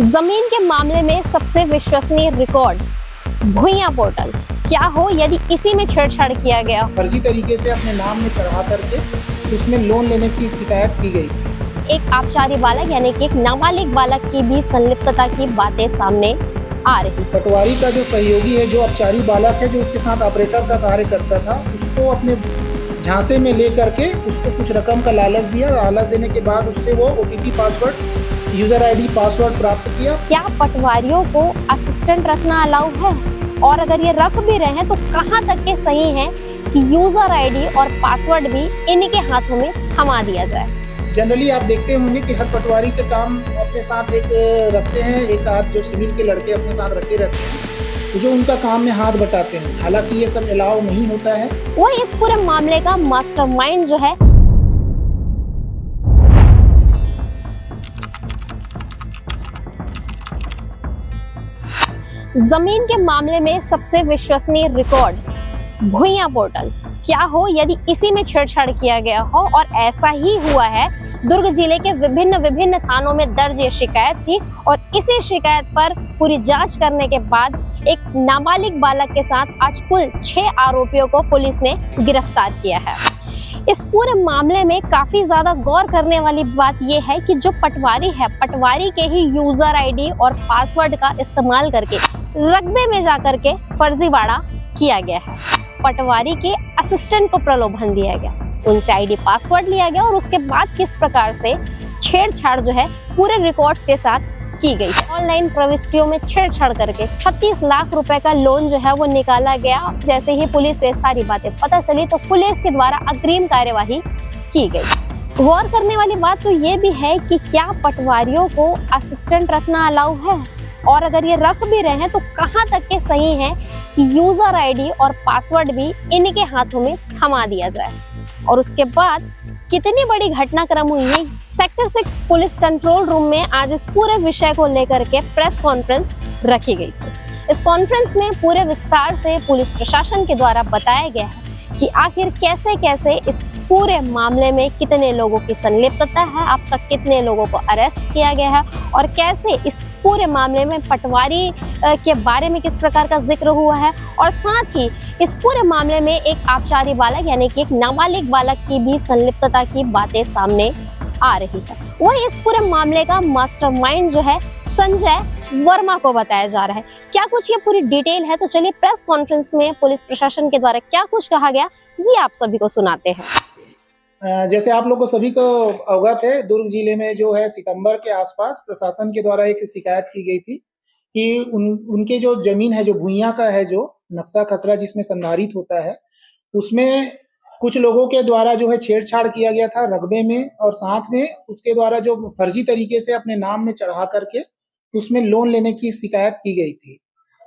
जमीन के मामले में सबसे विश्वसनीय रिकॉर्ड भुइयां पोर्टल। क्या हो यदि इसी में छेड़छाड़ किया गया? फर्जी तरीके से अपने नाम में चढ़ा करके उसमें लोन लेने की शिकायत की गई थी। एक आबकारी बालक यानी कि एक नाबालिग बालक की भी संलिप्तता की बातें सामने आ रही। पटवारी का जो सहयोगी है, जो अपचारी बालक है, जो उसके साथ ऑपरेटर का कार्य करता था, उसको अपने झांसे में ले करके उसको कुछ रकम का लालच दिया। लालच देने के बाद उससे वो OTP password, user ID password प्राप्त किया। क्या पटवारियों को असिस्टेंट रखना अलाउ है? और अगर ये रख भी रहे हैं तो कहाँ तक के सही है कि यूजर ID और पासवर्ड भी इन्हीं के हाथों में थमा दिया जाए? जनरली आप देखते होंगे कि हर पटवारी के काम अपने साथ एक रखते हैं, एक आध जो सिविल के लड़के अपने साथ रखे रहते हैं, जो उनका काम में हाथ बटाते हैं। हालांकि ये सब अलाउ नहीं होता है। वो इस पूरे मामले का मास्टरमाइंड जो है जमीन के मामले में सबसे विश्वसनीय रिकॉर्ड भुइयां पोर्टल। क्या हो यदि इसी में छेड़छाड़ किया गया हो? और ऐसा ही हुआ है। दुर्ग जिले के विभिन्न थानों में दर्ज ये शिकायत थी और इसी शिकायत पर पूरी जांच करने के बाद एक नाबालिग बालक के साथ आज कुल 6 आरोपियों को पुलिस ने गिरफ्तार किया है। इस पूरे मामले में काफी ज्यादा गौर करने वाली बात यह है कि जो पटवारी है, पटवारी के ही यूजर ID और पासवर्ड का इस्तेमाल करके रकबे में जाकर के फर्जीवाड़ा किया गया है। पटवारी के असिस्टेंट को प्रलोभन दिया गया, उनसे ID पासवर्ड लिया गया और उसके बाद किस प्रकार से छेड़छाड़ जो है पूरे रिकॉर्ड्स के साथ की गई। ऑनलाइन प्रविष्टियों में छेड़छाड़ करके 36 लाख रुपए का लोन जो है वो निकाला गया। जैसे ही पुलिस को ये सारी बातें पता चली तो पुलिस के द्वारा अग्रिम कार्यवाही की गई। गौर करने वाली बात तो ये भी है कि क्या पटवारियों को असिस्टेंट रखना अलाउ है? और अगर ये रख भी रहे हैं तो कहाँ तक के सही है कि यूजर ID और पासवर्ड भी इन्हीं के हाथों में थमा दिया जाए? और उसके बाद कितनी बड़ी घटनाक्रम हुई है। सेक्टर 6 पुलिस कंट्रोल रूम में आज इस पूरे विषय को लेकर के प्रेस कॉन्फ्रेंस रखी गई थी। इस कॉन्फ्रेंस में पूरे विस्तार से पुलिस प्रशासन के द्वारा बताया गया है कि आखिर कैसे कैसे इस पूरे मामले में कितने लोगों की संलिप्तता है, अब तक कितने लोगों को अरेस्ट किया गया है और कैसे इस पूरे मामले में पटवारी के बारे में किस प्रकार का जिक्र हुआ है। और साथ ही इस पूरे मामले में एक आबकारी बालक यानी कि एक नाबालिग बालक की भी संलिप्तता की बातें सामने आ रही है। वही इस पूरे मामले का मास्टरमाइंड जो है संजय वर्मा को बताया जा रहा है। क्या कुछ ये पूरी डिटेल है, तो चलिए प्रेस कॉन्फ्रेंस में पुलिस प्रशासन के द्वारा क्या कुछ कहा गया ये आप सभी को सुनाते हैं। जैसे आप लोग को सभी को अवगत है, दुर्ग जिले में जो है सितंबर के आसपास प्रशासन के द्वारा एक शिकायत की गई थी कि उनके जो जमीन है, जो भुइयां का है, जो नक्शा खसरा जिसमें संधारित होता है, उसमें कुछ लोगों के द्वारा जो है छेड़छाड़ किया गया था रकबे में, और साथ में उसके द्वारा जो फर्जी तरीके से अपने नाम में चढ़ा करके उसमें लोन लेने की शिकायत की गई थी।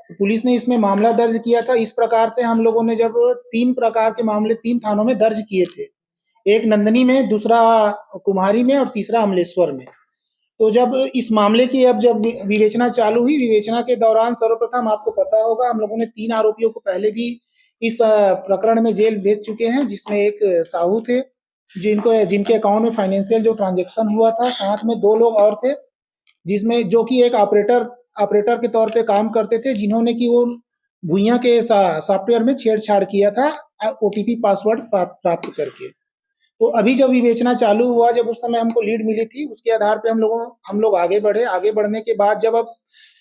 तो पुलिस ने इसमें मामला दर्ज किया था। इस प्रकार से हम लोगों ने जब 3 प्रकार के मामले 3 थानों में दर्ज किए थे, एक नंदनी में, दूसरा कुम्हारी में और तीसरा अमलेश्वर में। तो जब इस मामले की जब विवेचना चालू हुई, विवेचना के दौरान सर्वप्रथम आपको पता होगा हम लोगों ने 3 आरोपियों को पहले भी इस प्रकरण में जेल भेज चुके हैं, जिसमें एक साहू थे जिनके अकाउंट में फाइनेंशियल जो ट्रांजैक्शन हुआ था, साथ में 2 लोग और थे जिसमें जो कि एक ऑपरेटर के तौर पे काम करते थे, जिन्होंने कि वो भुइयां के सॉफ्टवेयर में छेड़छाड़ किया था OTP पासवर्ड प्राप्त करके। तो अभी जब विवेचना चालू हुआ, जब उस समय हमको लीड मिली थी, उसके आधार पे हम लोग आगे बढ़े। आगे बढ़ने के बाद जब अब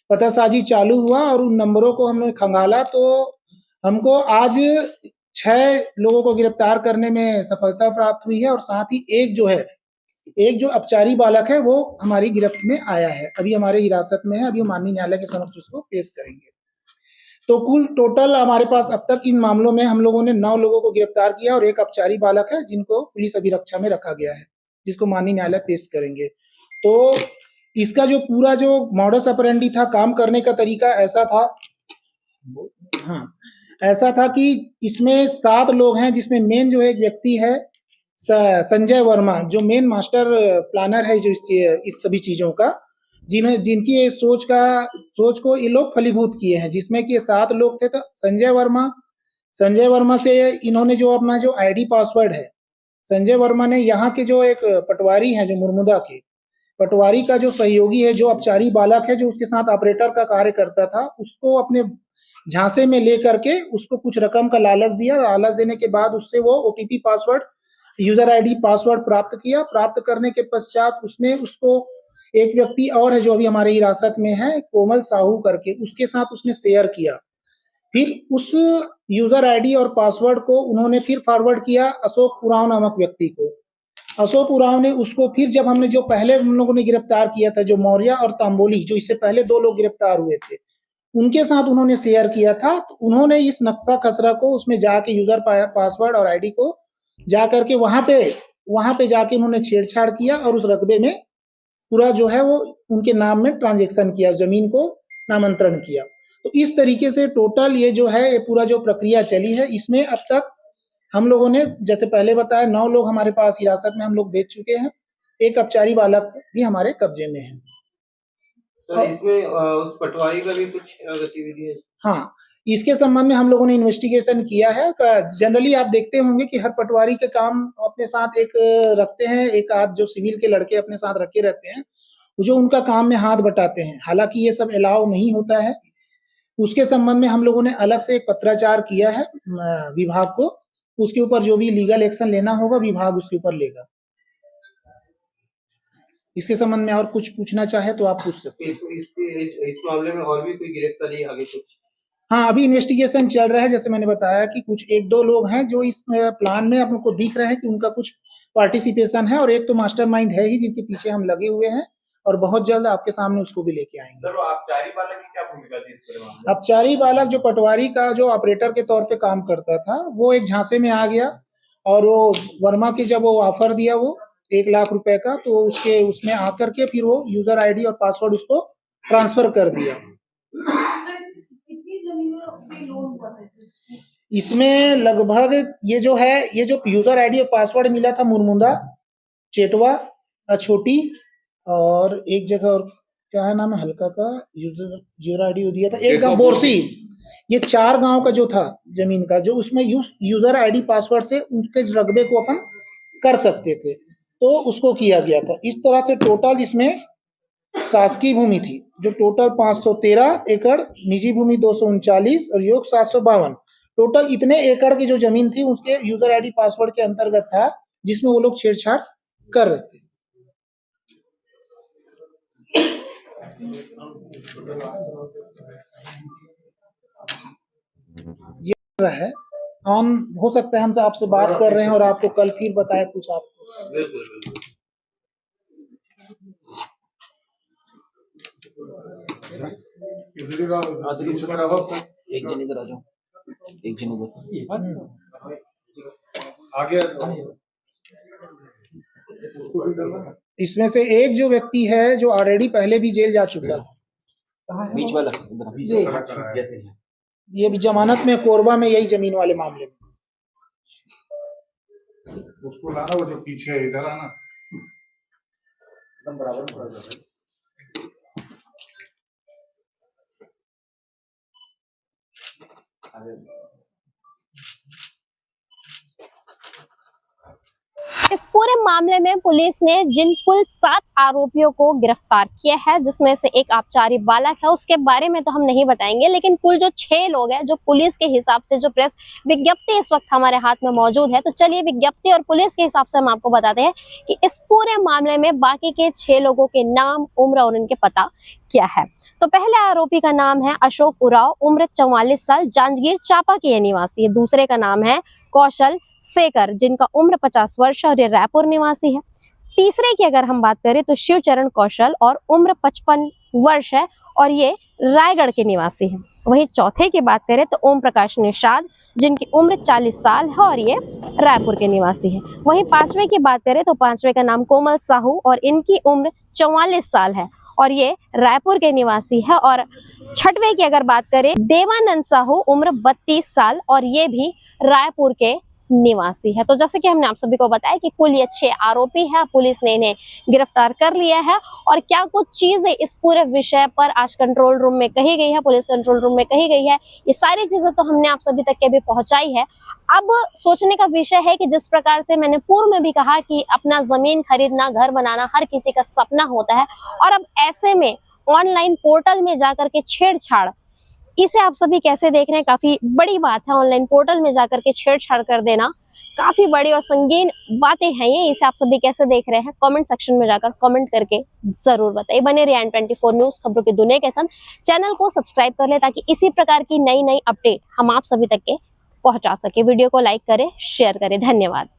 पतासाजी चालू हुआ और उन नंबरों को हमने खंगाला, तो हमको आज 6 लोगों को गिरफ्तार करने में सफलता प्राप्त हुई है। और साथ ही एक जो अपचारी बालक है वो हमारी गिरफ्त में आया है, अभी हमारे हिरासत में है। अभी माननीय न्यायालय के समक्ष उसको पेश करेंगे। तो कुल टोटल हमारे पास अब तक इन मामलों में हम लोगों ने 9 लोगों को गिरफ्तार किया और एक अपचारी बालक है जिनको पुलिस अभिरक्षा में रखा गया है, जिसको माननीय न्यायालय पेश करेंगे। तो इसका जो पूरा जो मॉडस ऑपरेंडी था, काम करने का तरीका ऐसा था कि इसमें 7 लोग हैं, जिसमें मेन जो एक व्यक्ति है संजय वर्मा, जो मेन मास्टर प्लानर है जो इस सभी चीजों का, जिनकी ये सोच को ये लोग फलीभूत किए हैं, जिसमें कि 7 लोग थे। तो संजय वर्मा से इन्होंने जो अपना जो ID पासवर्ड है, संजय वर्मा ने यहाँ के जो एक पटवारी हैं जो मुर्मुदा के, पटवारी का जो सहयोगी है, जो अपचारी बालक है, जो उसके साथ ऑपरेटर का कार्य करता था, उसको अपने झांसे में लेकर के उसको कुछ रकम का लालच दिया। लालच देने के बाद उससे वो OTP password, user ID password प्राप्त किया। प्राप्त करने के पश्चात उसने उसको एक व्यक्ति और है जो अभी हमारे हिरासत में है, कोमल साहू करके, उसके साथ उसने शेयर किया। फिर उस यूजर आईडी और पासवर्ड को उन्होंने फिर फॉरवर्ड किया अशोक उरांव नामक व्यक्ति को। अशोक उरांव ने उसको फिर, जब हमने जो पहले हम लोगों ने गिरफ्तार किया था, जो मौर्य और तांबोली, जो इससे पहले 2 लोग गिरफ्तार हुए थे, उनके साथ उन्होंने शेयर किया था। तो उन्होंने इस नक्शा खसरा को उसमें जाके यूजर पासवर्ड और आईडी को जाकर के वहां पे जाके उन्होंने छेड़छाड़ किया और उस रकबे में पूरा जो है वो उनके नाम में ट्रांजैक्शन किया, जमीन को नामांतरण किया। तो इस तरीके से टोटल ये जो है, ये पूरा जो प्रक्रिया चली है, इसमें अब तक हम लोगों ने, जैसे पहले बताया, 9 लोग हमारे पास हिरासत में हम लोग भेज चुके हैं। एक अपचारी बालक भी हमारे कब्जे में है। सर, इसमें उस पटवारी का भी कुछ गतिविधि है? हाँ, इसके संबंध में हम लोगों ने इन्वेस्टिगेशन किया है। जनरली आप देखते होंगे कि हर पटवारी के काम अपने साथ एक रखते हैं, एक आध जो सिविल के लड़के अपने साथ रखे रहते हैं, जो उनका काम में हाथ बटाते हैं। हालांकि ये सब अलाउ नहीं होता है। उसके संबंध में हम लोगों ने अलग से एक पत्राचार किया है विभाग को। उसके ऊपर जो भी लीगल एक्शन लेना होगा विभाग उसके ऊपर लेगा। इसके संबंध में और कुछ पूछना चाहे तो आप पूछ सकते हैं। इस मामले में और भी कोई गिरफ्तारी आगे कुछ? हाँ, अभी इन्वेस्टिगेशन चल रहा है। जैसे मैंने बताया कि कुछ 1-2 लोग हैं जो इस प्लान में हमको दिख रहे हैं कि उनका कुछ पार्टिसिपेशन है, और एक तो मास्टरमाइंड है ही जिनके पीछे हम लगे हुए हैं, और बहुत जल्द आपके सामने उसको भी लेके आएंगे। सर, अपचारी बालक की क्या भूमिका थी इस पूरे मामले में? अपचारी बालक जो पटवारी का जो ऑपरेटर के तौर पे काम करता था, वो एक झांसे में आ गया, और वो वर्मा के जब वो ऑफर दिया वो 1 लाख रुपए का, तो उसमें आकर के फिर वो यूजर आईडी और पासवर्ड उसको ट्रांसफर कर दिया। इसमें लगभग ये जो यूजर आईडी और पासवर्ड मिला था मुरमुंदा, चेटवा, छोटी, और एक जगह और क्या है नाम है, हल्का का यूजर आईडी दिया था, एक गांव बोरसी। ये 4 गांव का जो था जमीन का, जो उसमें यूजर आईडी पासवर्ड से उसके रकबे को अपन कर सकते थे, तो उसको किया गया था। इस तरह से टोटल इसमें शासकीय भूमि थी जो टोटल 513 एकड़, निजी भूमि 239 और योग 752। टोटल इतने एकड़ की जो जमीन थी उसके यूजर आईडी पासवर्ड के अंतर्गत था, जिसमें वो लोग छेड़छाड़ कर रहे थे। ये है ऑन, हो सकता है हमसे आपसे बात कर रहे हैं और आपको कल फिर बताएं कुछ आपको। बिल्कुल। एक जन इधर आ जाओ, एक जन उधर आगे। इसमें से एक जो व्यक्ति है जो ऑलरेडी पहले भी जेल जा चुका है, बीच वाला इधर, ये भी जमानत में कोरबा में, यही जमीन वाले मामले में। उसको लाना, वो जो पीछे है, इधर आना, एकदम बराबर पड़ा जा रहा है। इस पूरे मामले में पुलिस ने जिन कुल 7 आरोपियों को गिरफ्तार किया है, जिसमें से एक आबकारी बालक है, उसके बारे में तो हम नहीं बताएंगे, लेकिन कुल जो 6 लोग हैं, जो पुलिस के हिसाब से, जो प्रेस विज्ञप्ति इस वक्त हमारे हाथ में मौजूद है, तो चलिए विज्ञप्ति और पुलिस के हिसाब से हम आपको बताते हैं कि इस पूरे मामले में बाकी के 6 लोगों के नाम, उम्र और उनके पता क्या है। तो पहले आरोपी का नाम है अशोक उरांव, उम्र 44 साल, जांजगीर चांपा के निवासी है। दूसरे का नाम है कौशल फेकर, जिनका उम्र 50 वर्ष और ये रायपुर निवासी है। तीसरे की अगर हम बात करें तो शिवचरण कौशल, और उम्र 55 वर्ष है और ये रायगढ़ के निवासी है। वहीं चौथे की बात करें तो ओम प्रकाश निषाद, जिनकी उम्र 40 साल है और ये रायपुर के निवासी है। वहीं पांचवे की बात करें तो पांचवे का नाम कोमल साहू, और इनकी उम्र 44 साल है और ये रायपुर के निवासी है। और छठवें की अगर बात करें, देवानंद साहू, उम्र 32 साल और ये भी रायपुर के निवासी है। तो जैसे कि हमने आप सभी को बताया कि कुल ये 6 आरोपी है, पुलिस ने इन्हें गिरफ्तार कर लिया है। और क्या कुछ चीजें इस पूरे विषय पर आज कंट्रोल रूम में कही गई है, पुलिस कंट्रोल रूम में कही गई है, ये सारी चीजें तो हमने आप सभी तक के भी पहुंचाई है। अब सोचने का विषय है कि जिस प्रकार से मैंने पूर्व में भी कहा कि अपना जमीन खरीदना, घर बनाना हर किसी का सपना होता है, और अब ऐसे में ऑनलाइन पोर्टल में जाकर के छेड़छाड़, इसे आप सभी कैसे देख रहे हैं? काफी बड़ी बात है, ऑनलाइन पोर्टल में जाकर के छेड़छाड़ कर देना काफी बड़ी और संगीन बातें हैं ये। इसे आप सभी कैसे देख रहे हैं? कमेंट सेक्शन में जाकर कमेंट करके जरूर बताइए। बने रहिए N24 न्यूज खबरों की दुनिया के साथ। चैनल को सब्सक्राइब कर ले ताकि इसी प्रकार की नई नई अपडेट हम आप सभी तक के पहुंचा सके। वीडियो को लाइक करें, शेयर करें। धन्यवाद।